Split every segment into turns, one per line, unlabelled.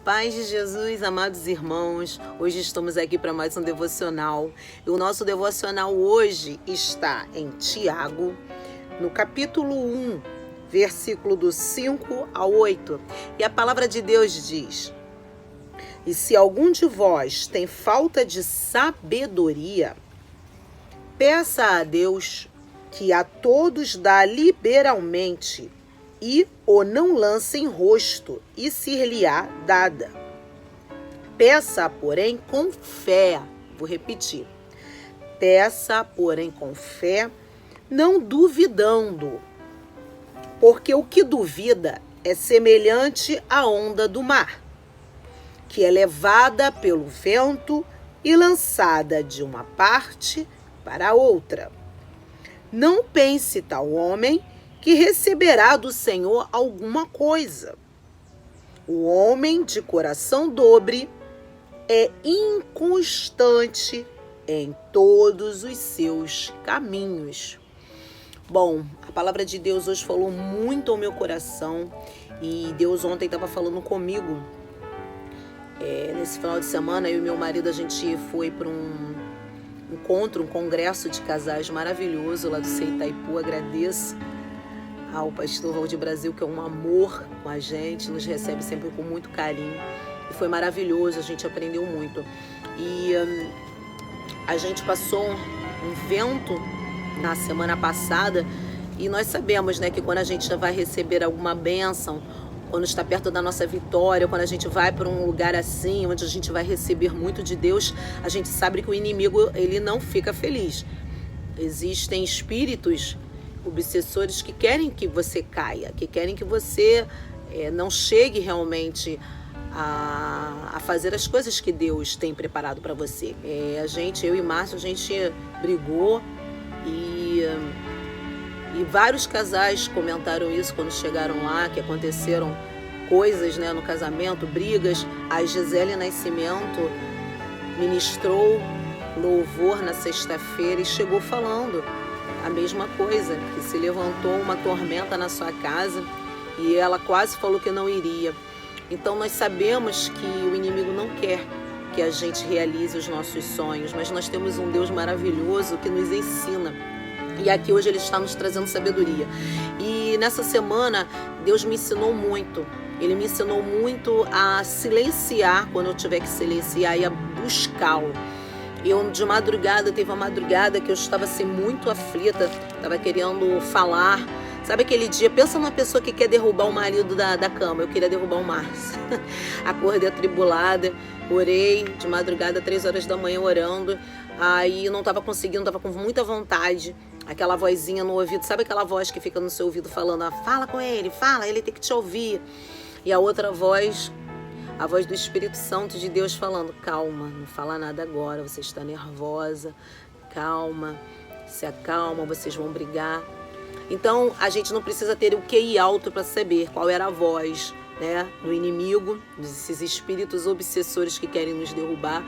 paz de Jesus, amados irmãos, hoje estamos aqui para mais um devocional. E o nosso devocional hoje está em Tiago, no capítulo 1, versículo do 5 ao 8. E a palavra de Deus diz: E se algum de vós tem falta de sabedoria, peça a Deus, que a todos dá liberalmente, e o não lance em rosto, e ser-lhe-á dada. Peça, porém, com fé. Vou repetir. Peça, porém, com fé, não duvidando, porque o que duvida é semelhante à onda do mar, que é levada pelo vento e lançada de uma parte para outra. Não pense tal homem que receberá do Senhor alguma coisa. O homem de coração dobre é inconstante em todos os seus caminhos. Bom, a palavra de Deus hoje falou muito ao meu coração e Deus ontem estava falando comigo. Nesse final de semana, eu e meu marido, a gente foi para um congresso de casais maravilhoso lá do Itaipu. Agradeço ao pastor Valdir Brasil, que é um amor com a gente, nos recebe sempre com muito carinho. E foi maravilhoso, a gente aprendeu muito. E a gente passou um vento na semana passada e nós sabemos, né, que quando a gente vai receber alguma bênção, quando está perto da nossa vitória, quando a gente vai para um lugar assim, onde a gente vai receber muito de Deus, a gente sabe que o inimigo, ele não fica feliz. Existem espíritos obsessores que querem que você caia, que querem que você não chegue realmente a fazer as coisas que Deus tem preparado para você. Eu e Márcio, a gente brigou e vários casais comentaram isso quando chegaram lá, que aconteceram coisas, né, no casamento, brigas. A Gisele Nascimento ministrou louvor na sexta-feira e chegou falando a mesma coisa, que se levantou uma tormenta na sua casa e ela quase falou que não iria. Então nós sabemos que o inimigo não quer que a gente realize os nossos sonhos, mas nós temos um Deus maravilhoso que nos ensina. E aqui hoje Ele está nos trazendo sabedoria. E nessa semana Deus me ensinou muito. Ele me ensinou muito a silenciar quando eu tiver que silenciar e a buscá-lo. Eu de madrugada, teve uma madrugada que eu estava assim muito aflita, estava querendo falar. Sabe aquele dia, pensa numa pessoa que quer derrubar o marido da cama. Eu queria derrubar o Márcio. Acordei atribulada, orei de madrugada, 3 horas da manhã orando. Aí não estava conseguindo, estava com muita vontade. Aquela vozinha no ouvido, sabe aquela voz que fica no seu ouvido falando, fala com ele, fala, ele tem que te ouvir. E a outra voz, a voz do Espírito Santo de Deus falando, calma, não fala nada agora, você está nervosa, calma, se acalma, vocês vão brigar. Então, a gente não precisa ter o QI alto para saber qual era a voz, né, do inimigo, desses espíritos obsessores que querem nos derrubar,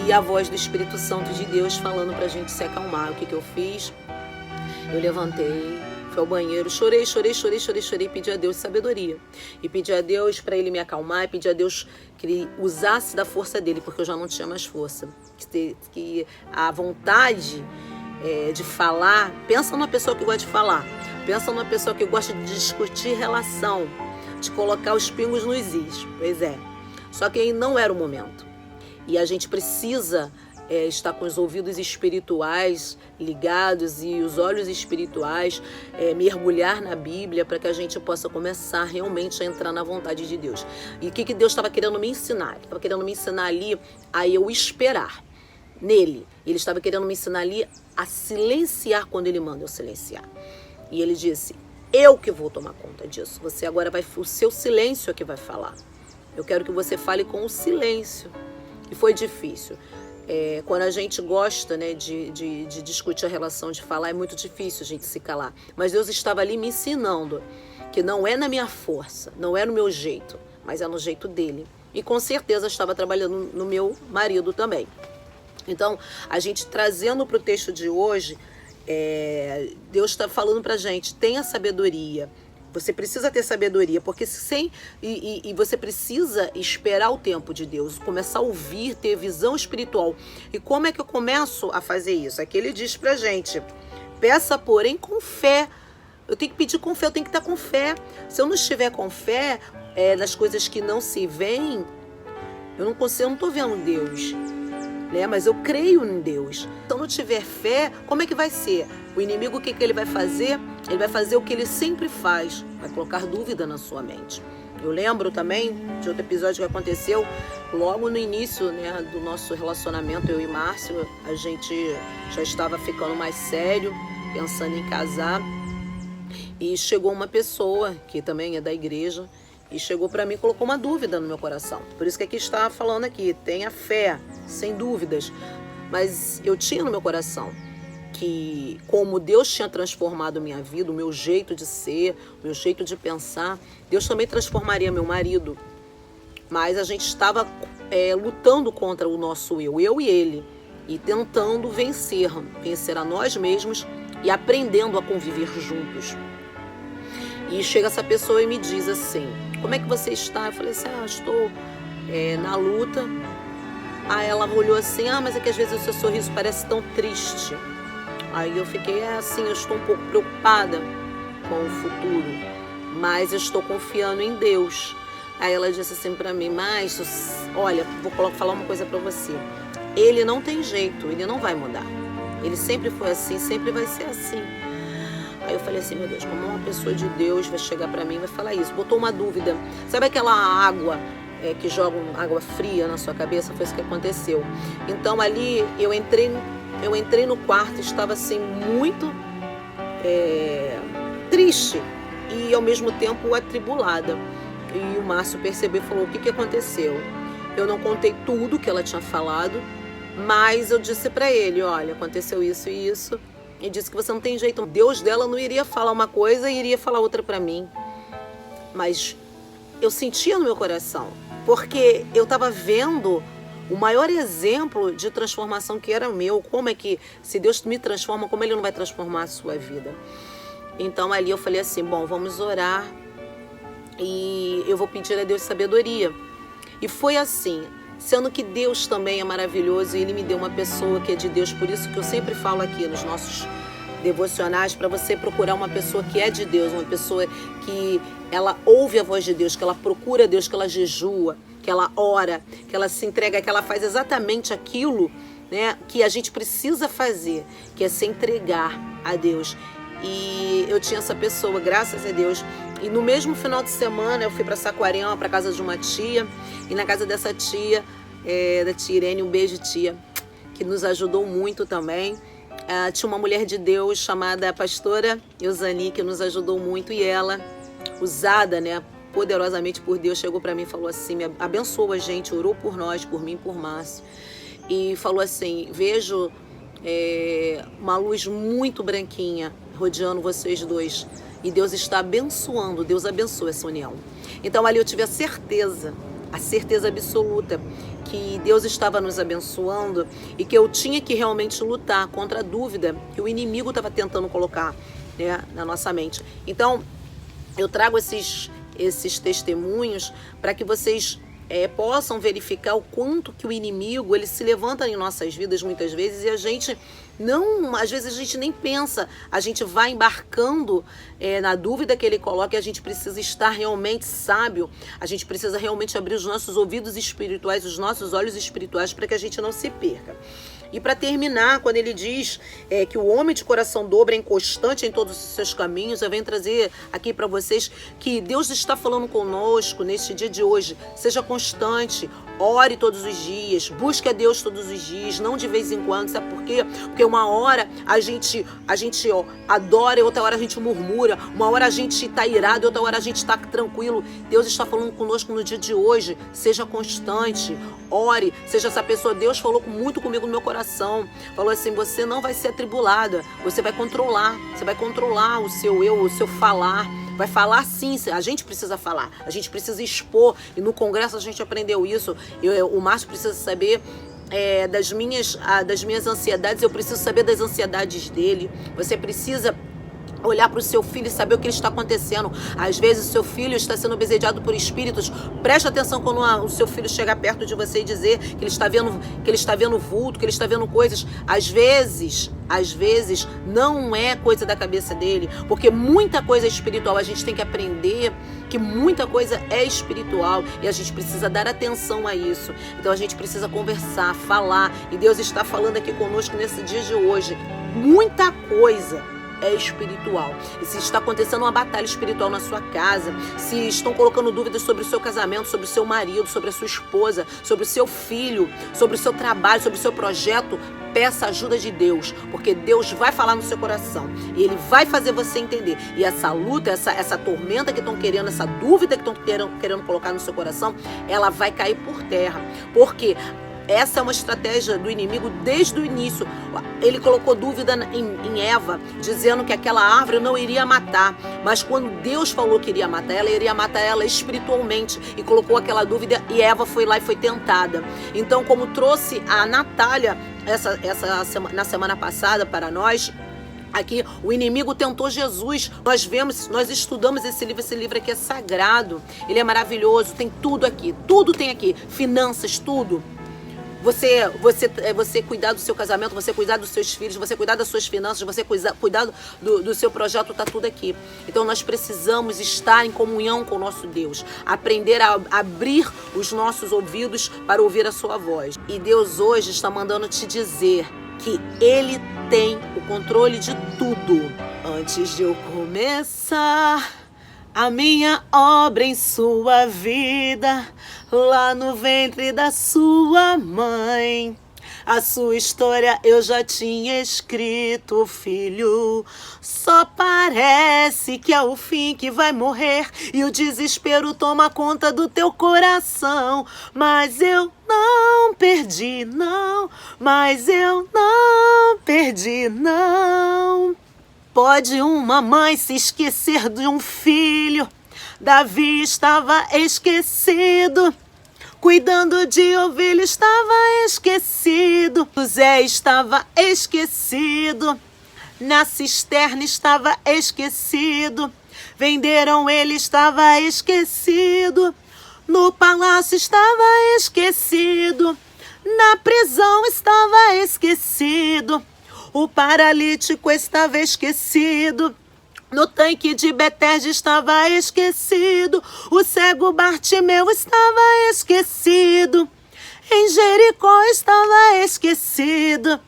e a voz do Espírito Santo de Deus falando para a gente se acalmar. O que eu fiz? Eu levantei, fui ao banheiro, chorei, pedi a Deus sabedoria. E pedi a Deus para Ele me acalmar, e pedi a Deus que Ele usasse da força dEle, porque eu já não tinha mais força. Que a vontade de falar, pensa numa pessoa que gosta de falar, pensa numa pessoa que gosta de discutir relação, de colocar os pingos nos is. Pois é, só que aí não era o momento. E a gente precisa estar com os ouvidos espirituais ligados e os olhos espirituais, mergulhar na Bíblia para que a gente possa começar realmente a entrar na vontade de Deus. E o que Deus estava querendo me ensinar? Ele estava querendo me ensinar ali a eu esperar nele. Ele estava querendo me ensinar ali a silenciar quando Ele manda eu silenciar. E Ele disse, eu que vou tomar conta disso. Você agora o seu silêncio é que vai falar. Eu quero que você fale com o silêncio. E foi difícil. Quando a gente gosta, né, de discutir a relação, de falar, é muito difícil a gente se calar. Mas Deus estava ali me ensinando que não é na minha força, não é no meu jeito, mas é no jeito dele. E com certeza estava trabalhando no meu marido também. Então, a gente trazendo para o texto de hoje, Deus está falando para a gente, tenha sabedoria, Você precisa ter sabedoria, porque e você precisa esperar o tempo de Deus, começar a ouvir, ter visão espiritual. E como é que eu começo a fazer isso? Aqui ele diz pra gente: peça, porém, com fé. Eu tenho que pedir com fé, eu tenho que estar com fé. Se eu não estiver com fé nas coisas que não se veem, eu não estou vendo Deus, né? Mas eu creio em Deus. Se eu não tiver fé, como é que vai ser? O inimigo, o que ele vai fazer? Ele vai fazer o que ele sempre faz, vai colocar dúvida na sua mente. Eu lembro também de outro episódio que aconteceu logo no início, né, do nosso relacionamento, eu e Márcio. A gente já estava ficando mais sério, pensando em casar. E chegou uma pessoa, que também é da igreja, e chegou para mim e colocou uma dúvida no meu coração. Por isso que aqui está falando aqui, tenha fé, sem dúvidas. Mas eu tinha no meu coração que, como Deus tinha transformado minha vida, o meu jeito de ser, o meu jeito de pensar, Deus também transformaria meu marido. Mas a gente estava lutando contra o nosso eu e ele, e tentando vencer a nós mesmos e aprendendo a conviver juntos. E chega essa pessoa e me diz assim: como é que você está? Eu falei assim: estou na luta. Aí ela olhou assim: mas é que às vezes o seu sorriso parece tão triste. Aí eu fiquei assim: eu estou um pouco preocupada com o futuro, mas eu estou confiando em Deus. Aí ela disse assim para mim: mas olha, vou falar uma coisa para você. Ele não tem jeito, ele não vai mudar. Ele sempre foi assim, sempre vai ser assim. Aí eu falei assim: meu Deus, como uma pessoa de Deus vai chegar para mim e vai falar isso? Botou uma dúvida. Sabe aquela água que joga água fria na sua cabeça? Foi isso que aconteceu. Então ali eu entrei no quarto, estava assim muito triste e ao mesmo tempo atribulada. E o Márcio percebeu e falou: o que aconteceu? Eu não contei tudo que ela tinha falado, mas eu disse para ele: olha, aconteceu isso e isso. E disse que você não tem jeito. Deus dela não iria falar uma coisa e iria falar outra para mim. Mas eu sentia no meu coração, porque eu estava vendo o maior exemplo de transformação que era meu. Como é que, se Deus me transforma, como Ele não vai transformar a sua vida? Então ali eu falei assim: bom, vamos orar e eu vou pedir a Deus sabedoria. E foi assim, sendo que Deus também é maravilhoso e Ele me deu uma pessoa que é de Deus. Por isso que eu sempre falo aqui nos nossos devocionais, para você procurar uma pessoa que é de Deus, uma pessoa que ela ouve a voz de Deus, que ela procura Deus, que ela jejua, que ela ora, que ela se entrega, que ela faz exatamente aquilo, né, que a gente precisa fazer, que é se entregar a Deus. E eu tinha essa pessoa, graças a Deus. E no mesmo final de semana eu fui para Saquarema, para casa de uma tia. E na casa dessa tia, da tia Irene, um beijo, tia, que nos ajudou muito também. Tinha uma mulher de Deus chamada pastora Eusani, que nos ajudou muito. E ela, usada, né, poderosamente por Deus, chegou para mim e falou assim: abençoou a gente, orou por nós, por mim, por Márcio. E falou assim: vejo uma luz muito branquinha rodeando vocês dois. E Deus está abençoando, Deus abençoa essa união. Então ali eu tive a certeza absoluta que Deus estava nos abençoando e que eu tinha que realmente lutar contra a dúvida que o inimigo estava tentando colocar, né, na nossa mente. Então eu trago esses testemunhos para que vocês possam verificar o quanto que o inimigo ele se levanta em nossas vidas muitas vezes e a gente não, às vezes a gente nem pensa, a gente vai embarcando na dúvida que ele coloca e a gente precisa estar realmente sábio, a gente precisa realmente abrir os nossos ouvidos espirituais, os nossos olhos espirituais para que a gente não se perca. E para terminar, quando ele diz que o homem de coração dobro é inconstante em todos os seus caminhos, eu venho trazer aqui para vocês que Deus está falando conosco neste dia de hoje. Seja constante, ore todos os dias, busque a Deus todos os dias, não de vez em quando. Sabe por quê? Porque uma hora a gente adora e outra hora a gente murmura, uma hora a gente está irado e outra hora a gente está tranquilo. Deus está falando conosco no dia de hoje. Seja constante, ore, seja essa pessoa. Deus falou muito comigo no meu coração. Falou assim: você não vai ser atribulada, você vai controlar o seu eu, o seu falar. Vai falar sim, a gente precisa falar, a gente precisa expor. E no congresso a gente aprendeu isso. O Márcio precisa saber das minhas ansiedades, eu preciso saber das ansiedades dele. Você precisa olhar para o seu filho e saber o que está acontecendo. Às vezes o seu filho está sendo obsediado por espíritos. Preste atenção quando o seu filho chegar perto de você e dizer que ele está vendo vulto, que ele está vendo coisas. Às vezes não é coisa da cabeça dele, porque muita coisa é espiritual. A gente tem que aprender que muita coisa é espiritual e a gente precisa dar atenção a isso. Então a gente precisa conversar, falar, e Deus está falando aqui conosco nesse dia de hoje. Muita coisa é espiritual. E se está acontecendo uma batalha espiritual na sua casa, se estão colocando dúvidas sobre o seu casamento, sobre o seu marido, sobre a sua esposa, sobre o seu filho, sobre o seu trabalho, sobre o seu projeto, peça ajuda de Deus, porque Deus vai falar no seu coração e Ele vai fazer você entender. E essa luta, essa tormenta que estão querendo, essa dúvida que estão querendo colocar no seu coração, ela vai cair por terra. Porque essa é uma estratégia do inimigo desde o início. Ele colocou dúvida em Eva, dizendo que aquela árvore não iria matar. Mas quando Deus falou que iria matar ela, iria matar ela espiritualmente. E colocou aquela dúvida e Eva foi lá e foi tentada. Então, como trouxe a Natália na semana passada para nós, aqui, o inimigo tentou Jesus. Nós estudamos esse livro aqui é sagrado. Ele é maravilhoso, tem tudo aqui. Tudo tem aqui. Finanças, tudo. Você cuidar do seu casamento, você cuidar dos seus filhos, você cuidar das suas finanças, você cuidar do seu projeto, está tudo aqui. Então nós precisamos estar em comunhão com o nosso Deus, aprender a abrir os nossos ouvidos para ouvir a sua voz. E Deus hoje está mandando te dizer que Ele tem o controle de tudo. Antes de eu começar a minha obra em sua vida, lá no ventre da sua mãe, a sua história eu já tinha escrito, filho. Só parece que é o fim que vai morrer e o desespero toma conta do teu coração. Mas eu não perdi, não. Mas eu não perdi, não. Pode uma mãe se esquecer de um filho? Davi estava esquecido. Cuidando de ovelha estava esquecido. José estava esquecido. Na cisterna estava esquecido. Venderam ele, estava esquecido. No palácio estava esquecido. Na prisão estava esquecido. O paralítico estava esquecido. No tanque de Betesda estava esquecido. O cego Bartimeu estava esquecido. Em Jericó estava esquecido.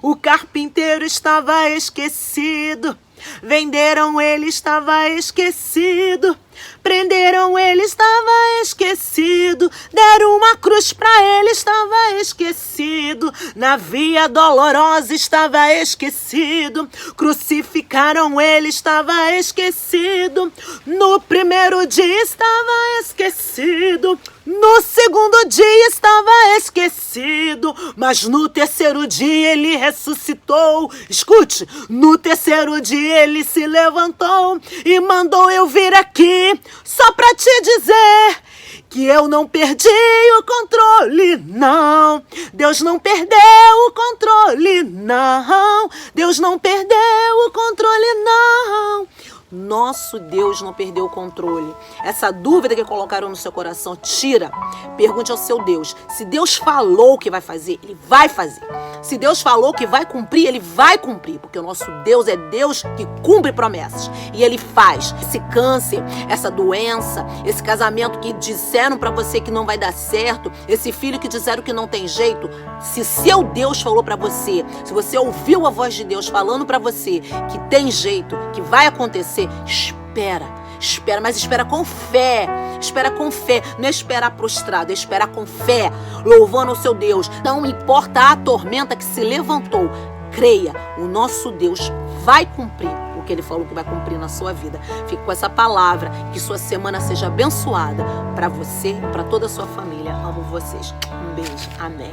O carpinteiro estava esquecido. Venderam ele, estava esquecido. Prenderam ele, estava esquecido. Deram uma cruz para ele, estava esquecido. Na via dolorosa estava esquecido. Crucificaram ele, estava esquecido. No primeiro dia estava esquecido. No segundo dia estava esquecido, mas no terceiro dia ele ressuscitou. Escute, no terceiro dia ele se levantou e mandou eu vir aqui só para te dizer que eu não perdi o controle, não. Deus não perdeu o controle, não. Deus não perdeu o controle, não. Nosso Deus não perdeu o controle. Essa dúvida que colocaram no seu coração, tira. Pergunte ao seu Deus. Se Deus falou que vai fazer, Ele vai fazer. Se Deus falou que vai cumprir, Ele vai cumprir. Porque o nosso Deus é Deus que cumpre promessas. E Ele faz. Esse câncer, essa doença, esse casamento que disseram pra você que não vai dar certo, esse filho que disseram que não tem jeito, se seu Deus falou pra você, se você ouviu a voz de Deus falando pra você que tem jeito, que vai acontecer, espera, mas espera com fé, não é esperar prostrado, é esperar com fé, louvando o seu Deus. Não importa a tormenta que se levantou, creia, o nosso Deus vai cumprir o que Ele falou que vai cumprir na sua vida. Fique com essa palavra, que sua semana seja abençoada para você e para toda a sua família. Amo vocês. Um beijo. Amém.